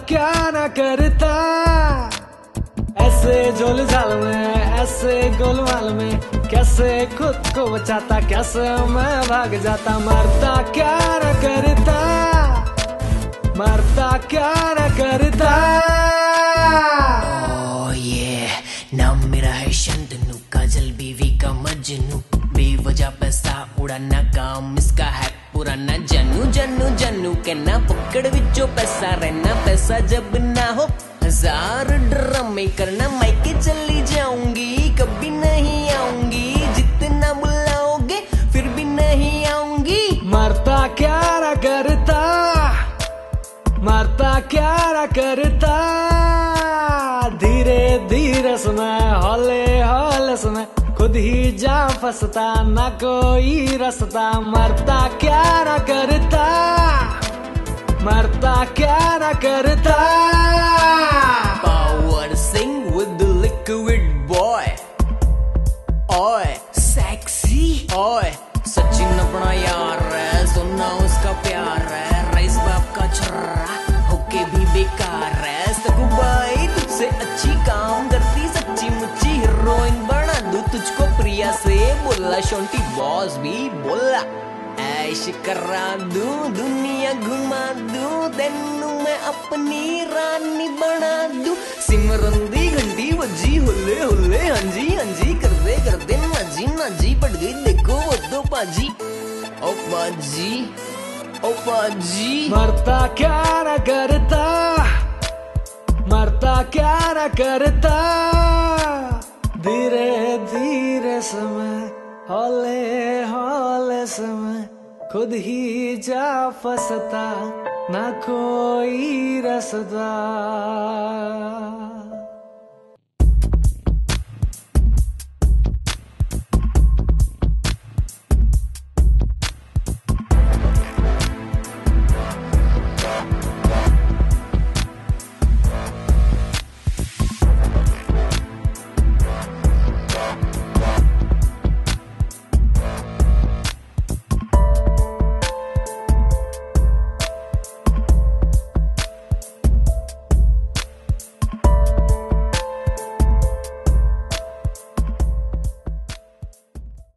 क्या न करता, ऐसे झोल झाल में, ऐसे गोलमाल में, कैसे खुद को बचाता, कैसे मैं भाग जाता। मरता क्या न करता, मरता क्या न करता। नाम मेरा है शंतनु, काजल बीवी का मजनू, बेवजह पैसा उड़ाना काम इसका है पुराना। जनू जनू जनू कहना पकड़ विचो पैसा रहना, पैसा जब ना हो 1000 ड्रामे करना। मायके चली जाऊंगी कभी नहीं आऊंगी, जितना बुलाओगे फिर भी नहीं आऊंगी। मरता क्या न करता, मरता क्या न करता। धीरे धीरे समय, हौले हौले समय, खुद ही जा फंसता, ना कोई रास्ता। मरता क्या न करता, मरता क्या न करता। Power sing with the liquid boy, ओए sexy, ओए सचिन अपना यार है, सुनना उसका प्यार है। रईस बाप का छर्रा होके भी बेकार है। सकुबाई तुझसे अच्छी काम करती, सच्ची मुच्ची हीरोइन बना दूं तुझको प्रिया से। बोला शोंटी बॉस भी बोला, ऐश करा दूं दुनिया घुमा दूं, तेनू मैं अपनी रानी बना दूं। सिमरन दी घंटी बजी होले होले, हांजी हांजी कर दे नाजी नाजी। बढ़ गई देखो वो तो बाजी, ओ बाजी ओ बाजी। मरता क्या न करता, मरता क्या न करता। धीरे धीरे समय, हौले हौले समय, खुद ही जा फंसता, ना कोई रास्ता।